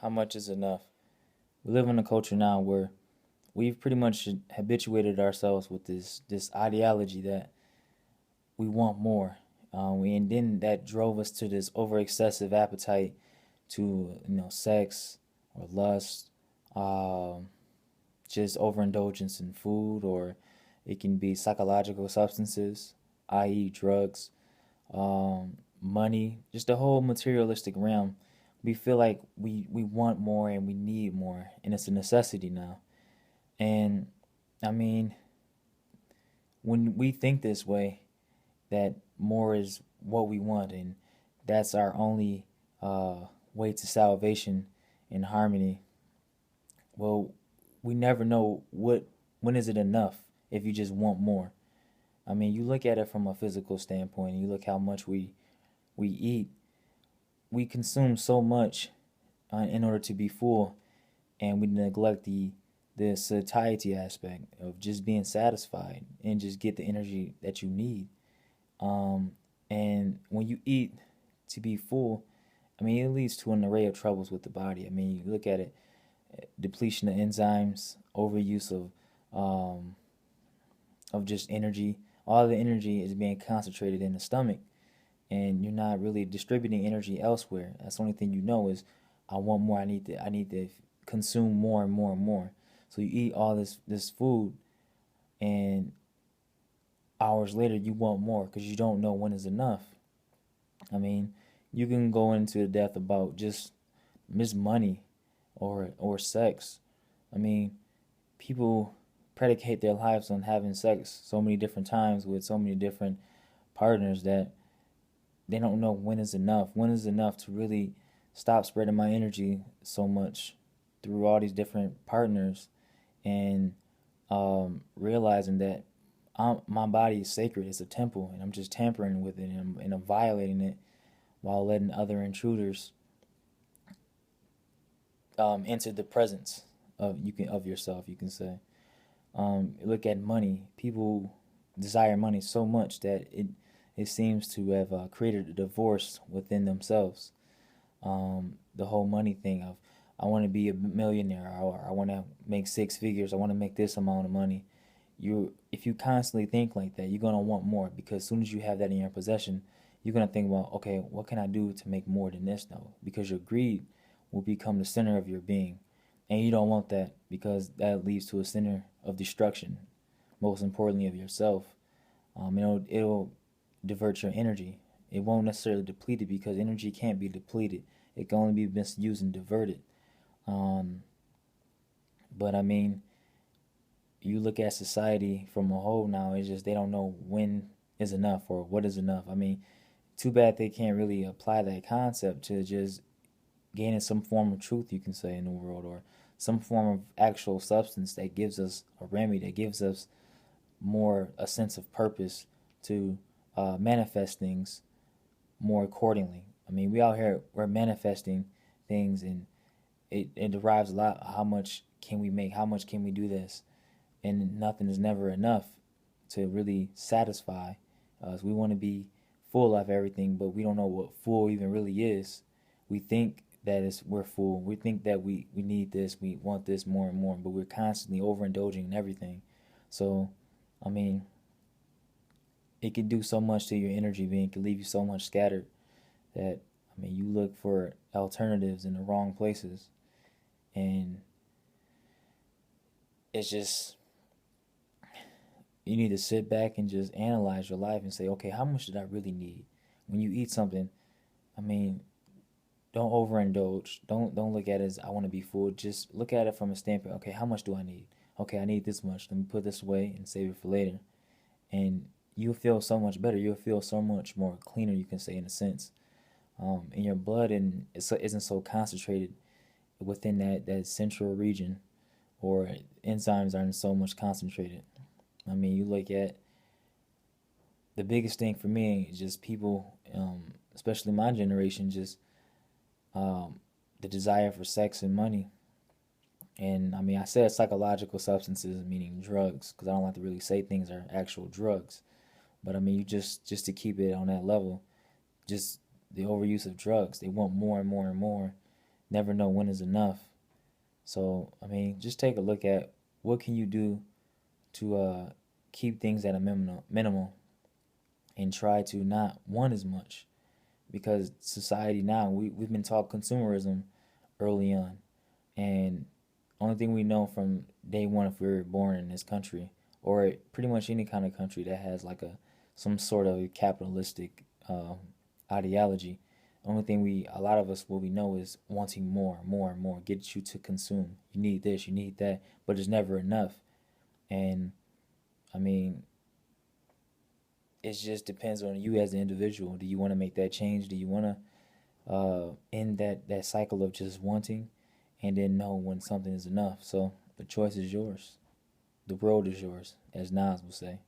how much is enough? We live in a culture now where we've pretty much habituated ourselves with this ideology that we want more, and then that drove us to this over excessive appetite to sex or lust, um, just overindulgence in food, or it can be psychological substances, i.e., drugs, money, just the whole materialistic realm. We feel like we want more and we need more, and it's a necessity now. And I mean, when we think this way, that more is what we want, and that's our only uh, way to salvation and harmony. Well, we never know when is it enough if you just want more. I mean, you look at it from a physical standpoint, and you look how much we eat. We consume so much in order to be full, and we neglect the satiety aspect of just being satisfied and just get the energy that you need. Um, and when you eat to be full, I mean, it leads to an array of troubles with the body. I mean, you look at it: depletion of enzymes, overuse of just energy. All the energy is being concentrated in the stomach, and you're not really distributing energy elsewhere. That's the only thing you know is, I want more. I need to consume more and more and more. So you eat all this food, and hours later you want more because you don't know when is enough. I mean, you can go into the depth about just money or sex. I mean, people predicate their lives on having sex so many different times with so many different partners that they don't know when is enough. When is enough to really stop spreading my energy so much through all these different partners, and realizing that my body is sacred. It's a temple, and I'm just tampering with it, and I'm violating it while letting other intruders enter the presence of yourself. You can say. Look at money. People desire money so much that it seems to have created a divorce within themselves. The whole money thing of, I want to be a millionaire, or I want to make six figures. I want to make this amount of money. If you constantly think like that, you're gonna want more, because as soon as you have that in your possession, you're gonna think about, okay, what can I do to make more than this now? Because your greed will become the center of your being, and you don't want that, because that leads to a center of destruction. Most importantly, of yourself. It'll divert your energy. It won't necessarily deplete it, because energy can't be depleted. It can only be misused and diverted. Um, but I mean, you look at society from a whole now, it's just they don't know when is enough or what is enough. I mean, too bad they can't really apply that concept to just gaining some form of truth, you can say, in the world, or some form of actual substance that gives us a remedy, that gives us more a sense of purpose to manifest things more accordingly. I mean, we out here, we're manifesting things, and it derives a lot. How much can we make? How much can we do this? And nothing is never enough to really satisfy us. We want to be full of everything, but we don't know what full even really is. We think that we're full. We think that we need this, we want this more and more, but we're constantly overindulging in everything. So, I mean, it can do so much to your energy being, it can leave you so much scattered that, I mean, you look for alternatives in the wrong places, and it's just, you need to sit back and just analyze your life and say, okay, how much did I really need? When you eat something, I mean, don't overindulge. Don't look at it as, I want to be full. Just look at it from a standpoint. Okay, how much do I need? Okay, I need this much. Let me put this away and save it for later. And you'll feel so much better. You'll feel so much more cleaner, you can say, in a sense. And your blood isn't so concentrated within that central region, or enzymes aren't so much concentrated. I mean, you look at the biggest thing for me is just people, especially my generation, just the desire for sex and money. And I mean, I said psychological substances, meaning drugs, because I don't like to really say things are actual drugs. But I mean, you just to keep it on that level, just the overuse of drugs. They want more and more and more, never know when is enough. So I mean, just take a look at what can you do to keep things at a minimum and try to not want as much, because society now, we've been taught consumerism early on, and only thing we know from day one, if we were born in this country or pretty much any kind of country that has like a some sort of capitalistic ideology, only thing a lot of us, what we know is wanting more, more and more, get you to consume. You need this, you need that, but it's never enough. And I mean, it just depends on you as an individual. Do you want to make that change? Do you want to end that cycle of just wanting and then know when something is enough? So the choice is yours. The world is yours, as Nas will say.